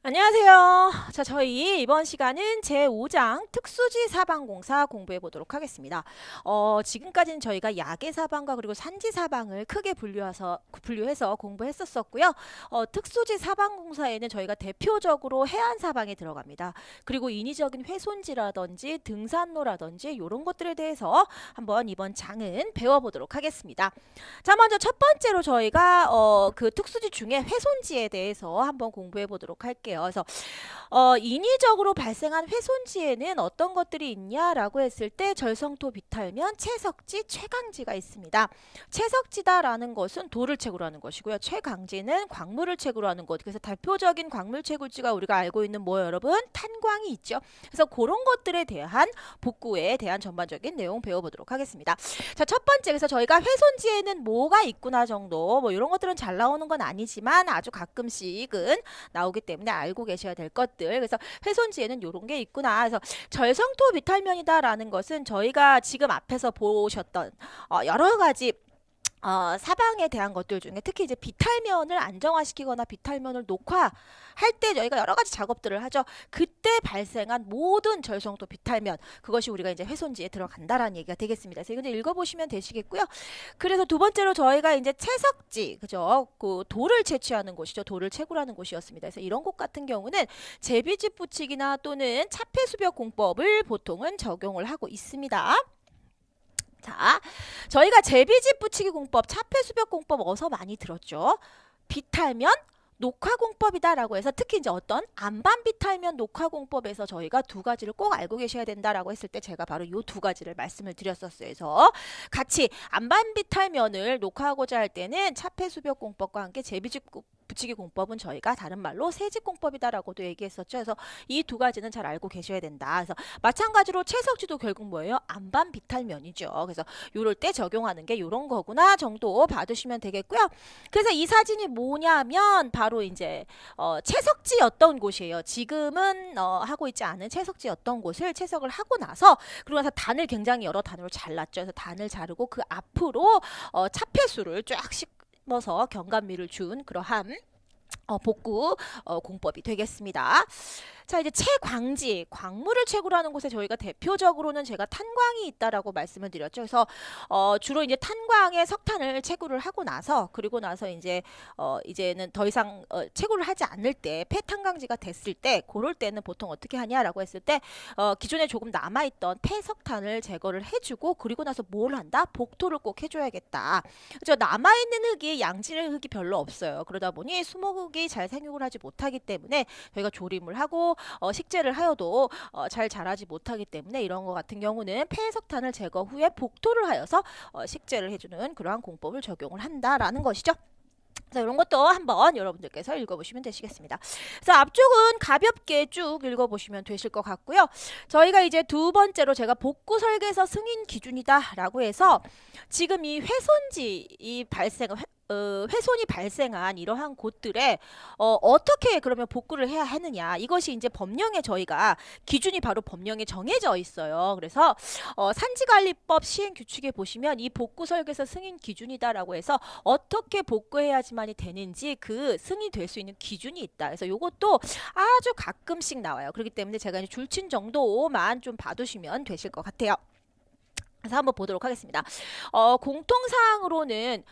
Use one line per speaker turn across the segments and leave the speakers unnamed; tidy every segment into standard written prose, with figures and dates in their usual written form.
안녕하세요. 자, 저희 이번 시간은 제5장 특수지 사방공사 공부해 보도록 하겠습니다. 지금까지는 저희가 야계 사방과 그리고 산지 사방을 크게 분류해서 공부했었었고요. 특수지 사방공사에는 저희가 대표적으로 해안 사방에 들어갑니다. 그리고 인위적인 훼손지라든지 등산로라든지 이런 것들에 대해서 한번 이번 장은 배워보도록 하겠습니다. 자, 먼저 첫 번째로 저희가 그 특수지 중에 훼손지에 대해서 한번 공부해 보도록 할게요. 그래서 인위적으로 발생한 훼손지에는 어떤 것들이 있냐라고 했을 때 절성토 비탈면, 채석지, 최강지가 있습니다. 채석지다라는 것은 돌을 채굴 하는 것이고요. 최강지는 광물을 채굴 하는 것. 그래서 대표적인 광물 채굴지가 우리가 알고 있는 뭐예요, 여러분? 탄광이 있죠. 그래서 그런 것들에 대한 복구에 대한 전반적인 내용 배워보도록 하겠습니다. 자, 첫 번째, 그래서 저희가 훼손지에는 뭐가 있구나 정도, 뭐 이런 것들은 잘 나오는 건 아니지만 아주 가끔씩은 나오기 때문에 알고 계셔야 될 것들. 그래서 훼손지에는 이런 게 있구나. 그래서 절성토 비탈면이다라는 것은 저희가 지금 앞에서 보셨던 여러 가지 사방에 대한 것들 중에 특히 이제 비탈면을 안정화시키거나 비탈면을 녹화할 때 저희가 여러 가지 작업들을 하죠. 그때 발생한 모든 절성토 비탈면, 그것이 우리가 이제 훼손지에 들어간다라는 얘기가 되겠습니다. 그래서 이거 읽어보시면 되시겠고요. 그래서 두 번째로 저희가 이제 채석지, 그죠? 그 돌을 채취하는 곳이죠. 돌을 채굴하는 곳이었습니다. 그래서 이런 곳 같은 경우는 제비집 붙이기나 또는 차폐수벽 공법을 보통은 적용을 하고 있습니다. 자, 저희가 제비집 붙이기 공법, 차폐수벽 공법 어서 많이 들었죠. 비탈면 녹화 공법이다라고 해서 특히 이제 어떤 안반 비탈면 녹화 공법에서 저희가 두 가지를 꼭 알고 계셔야 된다라고 했을 때 제가 바로 요 두 가지를 말씀을 드렸었어요. 그래서 같이 안반 비탈면을 녹화하고자 할 때는 차폐수벽 공법과 함께 제비집 붙이기 공법은 저희가 다른 말로 세집공법이다라고도 얘기했었죠. 그래서 이 두 가지는 잘 알고 계셔야 된다. 그래서 마찬가지로 채석지도 결국 뭐예요? 안반 비탈면이죠. 그래서 요럴 때 적용하는 게 요런 거구나 정도 봐두시면 되겠고요. 그래서 이 사진이 뭐냐면 바로 이제 채석지였던 곳이에요. 지금은 하고 있지 않은 채석지였던 곳을 채석을 하고 나서 그리고 나서 단을 굉장히 여러 단으로 잘랐죠. 그래서 단을 자르고 그 앞으로 차폐수를 쫙 심어서 경감미를 준 그러한 복구 공법이 되겠습니다. 자, 이제 채광지, 광물을 채굴하는 곳에 저희가 대표적으로는 제가 탄광이 있다라고 말씀을 드렸죠. 그래서 주로 이제 탄광에 석탄을 채굴을 하고 나서 그리고 나서 이제는 더 이상 채굴을 하지 않을 때 폐탄광지가 됐을 때 그럴 때는 보통 어떻게 하냐라고 했을 때 기존에 조금 남아있던 폐석탄을 제거를 해주고 그리고 나서 뭘 한다? 복토를 꼭 해줘야겠다. 그죠? 남아있는 흙이 양질의 흙이 별로 없어요. 그러다 보니 수목흙이 잘 생육을 하지 못하기 때문에 저희가 조림을 하고 식재를 하여도 잘 자라지 못하기 때문에 이런 것 같은 경우는 폐석탄을 제거 후에 복토를 하여서 식재를 해주는 그러한 공법을 적용을 한다라는 것이죠. 자, 이런 것도 한번 여러분들께서 읽어보시면 되시겠습니다. 그래서 앞쪽은 가볍게 쭉 읽어보시면 되실 것 같고요. 저희가 이제 두 번째로 제가 복구 설계서 승인 기준이다라고 해서 지금 이 훼손이 발생한 이러한 곳들에 어떻게 그러면 복구를 해야 하느냐, 이것이 이제 법령에 저희가 기준이 바로 법령에 정해져 있어요. 그래서 산지관리법 시행규칙에 보시면 이 복구 설계서 승인 기준이다라고 해서 어떻게 복구해야지만이 되는지 그 승인될 수 있는 기준이 있다. 그래서 이것도 아주 가끔씩 나와요. 그렇기 때문에 제가 이제 줄친 정도만 좀 봐두시면 되실 것 같아요. 그래서 한번 보도록 하겠습니다. 공통사항으로는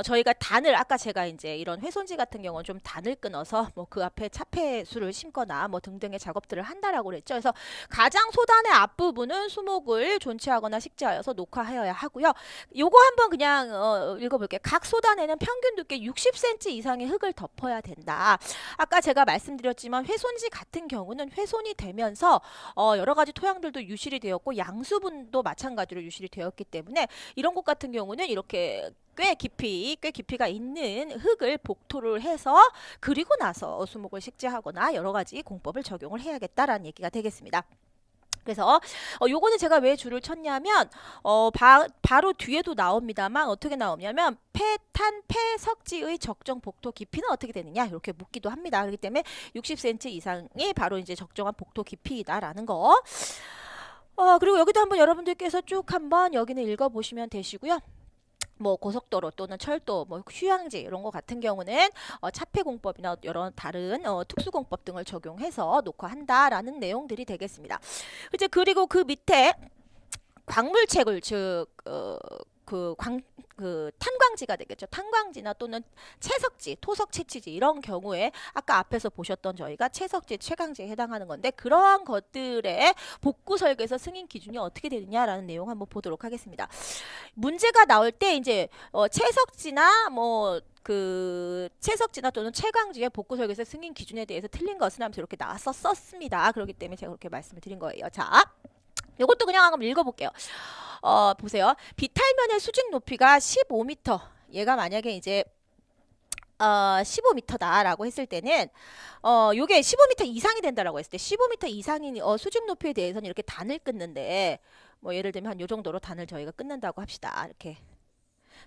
저희가 단을 아까 제가 이제 이런 훼손지 같은 경우는 좀 단을 끊어서 뭐 그 앞에 차폐수를 심거나 뭐 등등의 작업들을 한다라고 그랬죠. 그래서 가장 소단의 앞부분은 수목을 존치하거나 식재하여서 녹화하여야 하고요. 요거 한번 그냥 읽어볼게요. 각 소단에는 평균 두께 60cm 이상의 흙을 덮어야 된다. 아까 제가 말씀드렸지만 훼손지 같은 경우는 훼손이 되면서 여러 가지 토양들도 유실이 되었고 양수분도 마찬가지로 유실이 되었기 때문에 이런 곳 같은 경우는 이렇게 꽤 깊이가 있는 흙을 복토를 해서 그리고 나서 수목을 식재하거나 여러 가지 공법을 적용을 해야겠다라는 얘기가 되겠습니다. 그래서 요거는 제가 왜 줄을 쳤냐면 바로 뒤에도 나옵니다만 어떻게 나오냐면 폐석지의 적정 복토 깊이는 어떻게 되느냐 이렇게 묻기도 합니다. 그렇기 때문에 60cm 이상이 바로 이제 적정한 복토 깊이다라는 거. 그리고 여기도 한번 여러분들께서 쭉 한번 여기는 읽어보시면 되시고요. 뭐 고속도로 또는 철도, 뭐 휴양지 이런 거 같은 경우는 차폐공법이나 여러 다른 특수공법 등을 적용해서 녹화한다라는 내용들이 되겠습니다. 이제 그리고 그 밑에 광물채굴 그 탄광지가 되겠죠. 탄광지나 또는 채석지, 토석 채취지 이런 경우에 아까 앞에서 보셨던 저희가 채석지, 채광지에 해당하는 건데 그러한 것들의 복구 설계에서 승인 기준이 어떻게 되느냐라는 내용 한번 보도록 하겠습니다. 문제가 나올 때 이제 채석지나 뭐 그 채석지나 또는 채광지의 복구 설계에서 승인 기준에 대해서 틀린 것은 하면서 이렇게 나왔었습니다. 그렇기 때문에 제가 그렇게 말씀을 드린 거예요. 자, 이것도 그냥 한번 읽어볼게요. 보세요. 비탈면의 수직 높이가 15m. 얘가 만약에 이제 15m다라고 했을 때는 요게 15m 이상이 된다라고 했을 때 15m 이상인 수직 높이에 대해서는 이렇게 단을 끊는데 뭐 예를 들면 한 요 정도로 단을 저희가 끊는다고 합시다. 이렇게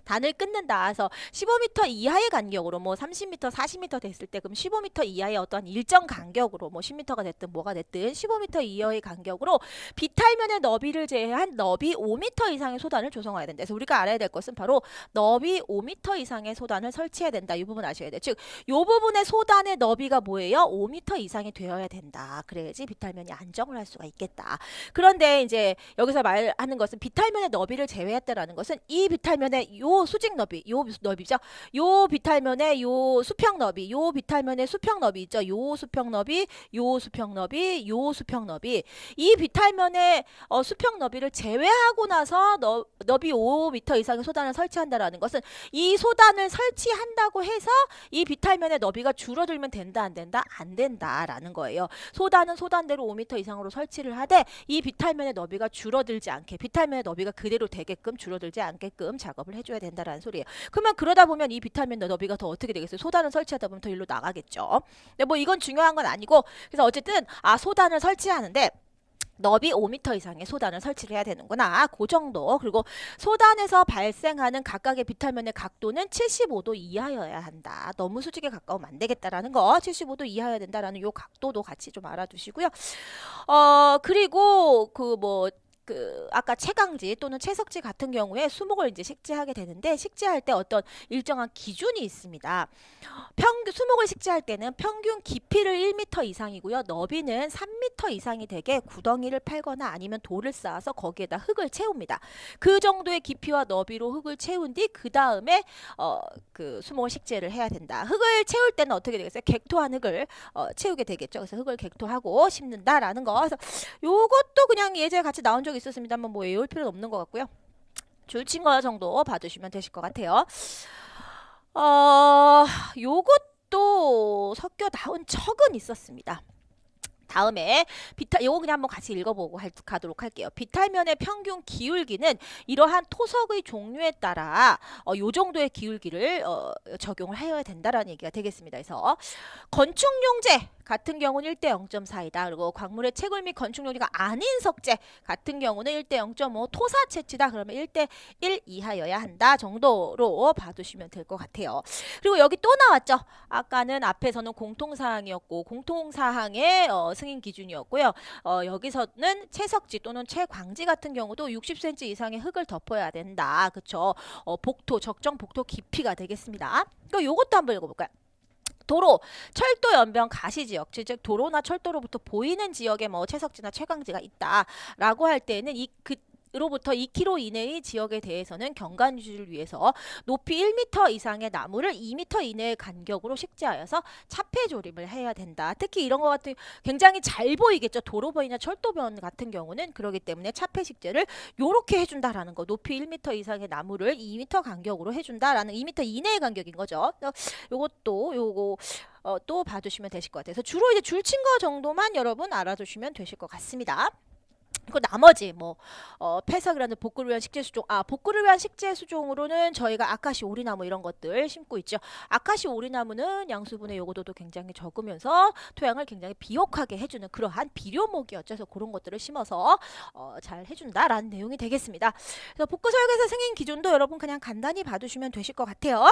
단을 끊는다. 그래서 15m 이하의 간격으로 뭐 30m, 40m 됐을 때 그럼 15m 이하의 어떤 일정 간격으로 뭐 10m가 됐든 뭐가 됐든 15m 이하의 간격으로 비탈면의 너비를 제외한 너비 5m 이상의 소단을 조성해야 된다. 그래서 우리가 알아야 될 것은 바로 너비 5m 이상의 소단을 설치해야 된다. 이 부분 아셔야 돼요. 즉, 이 부분의 소단의 너비가 뭐예요? 5m 이상이 되어야 된다. 그래야지 비탈면이 안정을 할 수가 있겠다. 그런데 이제 여기서 말하는 것은 비탈면의 너비를 제외했다라는 것은 이 비탈면의 요 수직 너비, 요 너비죠. 요 비탈면의 요 수평 너비, 요 비탈면의 수평 너비 있죠. 요 수평 너비, 요 수평 너비, 요 수평 너비. 이 비탈면의 수평 너비를 제외하고 나서 너비 5m 이상의 소단을 설치한다라는 것은 이 소단을 설치한다고 해서 이 비탈면의 너비가 줄어들면 된다, 안 된다? 안 된다라는 거예요. 소단은 소단대로 5m 이상으로 설치를 하되 이 비탈면의 너비가 줄어들지 않게, 비탈면의 너비가 그대로 되게끔 줄어들지 않게끔 작업을 해줘야 된다라는 소리예요. 그러면 그러다 보면 이 비탈면 너비가 더 어떻게 되겠어요? 소단을 설치하다 보면 더 일로 나가겠죠. 근데 뭐 이건 중요한 건 아니고, 그래서 어쨌든 소단을 설치하는데 너비 5m 이상의 소단을 설치를 해야 되는구나. 그 정도. 그리고 소단에서 발생하는 각각의 비탈면의 각도는 75도 이하여야 한다. 너무 수직에 가까우면 안 되겠다라는 거. 75도 이하여야 된다라는 요 각도도 같이 좀 알아두시고요. 그리고 아까 채광지 또는 채석지 같은 경우에 수목을 이제 식재하게 되는데 식재할 때 어떤 일정한 기준이 있습니다. 수목을 식재할 때는 평균 깊이를 1m 이상이고요. 너비는 3m 이상이 되게 구덩이를 팔거나 아니면 돌을 쌓아서 거기에다 흙을 채웁니다. 그 정도의 깊이와 너비로 흙을 채운 뒤 그 다음에 그 수목을 식재를 해야 된다. 흙을 채울 때는 어떻게 되겠어요? 객토한 흙을 채우게 되겠죠. 그래서 흙을 객토하고 심는다라는 거. 그래서 요것도 그냥 예제에 같이 나온 적이 있었습니다만 뭐 외울 필요는 없는 것 같고요. 줄친 거 정도 봐주시면 되실 것 같아요. 요것도 섞여 나온 적은 있었습니다. 다음에 요거 그냥 한번 같이 읽어보고 가도록 할게요. 비탈면의 평균 기울기는 이러한 토석의 종류에 따라 요 정도의 기울기를 적용을 해야 된다라는 얘기가 되겠습니다. 그래서 건축용재 같은 경우는 1대 0.4이다. 그리고 광물의 채굴 및 건축용지가 아닌 석재 같은 경우는 1대 0.5 토사 채취다. 그러면 1대 1 이하여야 한다 정도로 봐두시면 될 것 같아요. 그리고 여기 또 나왔죠. 아까는 앞에서는 공통사항이었고 공통사항의 승인 기준이었고요. 여기서는 채석지 또는 채광지 같은 경우도 60cm 이상의 흙을 덮어야 된다. 그쵸? 복토, 적정 복토 깊이가 되겠습니다. 그럼 요것도 한번 읽어볼까요? 도로, 철도 연변 가시지역, 즉 도로나 철도로부터 보이는 지역에 뭐 채석지나 채광지가 있다라고 할 때는 로부터 2km 이내의 지역에 대해서는 경관 유지를 위해서 높이 1m 이상의 나무를 2m 이내의 간격으로 식재하여서 차폐 조립을 해야 된다. 특히 이런 것 같은 굉장히 잘 보이겠죠. 도로변이나 철도변 같은 경우는 그렇기 때문에 차폐 식재를 요렇게 해준다라는 거. 높이 1m 이상의 나무를 2m 간격으로 해준다라는 2m 이내의 간격인 거죠. 요거 또 봐주시면 되실 것 같아요. 그래서 주로 이제 줄친 거 정도만 여러분 알아두시면 되실 것 같습니다. 그 나머지 폐석이라는 복구를 위한 식재 수종, 복구를 위한 식재 수종으로는 저희가 아카시 오리나무 이런 것들 심고 있죠. 아카시 오리나무는 양수분해 요구도도 굉장히 적으면서 토양을 굉장히 비옥하게 해주는 그러한 비료목이었죠. 그래서 그런 것들을 심어서 잘 해준다라는 내용이 되겠습니다. 그래서 복구 설계사 승인 기준도 여러분 그냥 간단히 봐두시면 되실 것 같아요.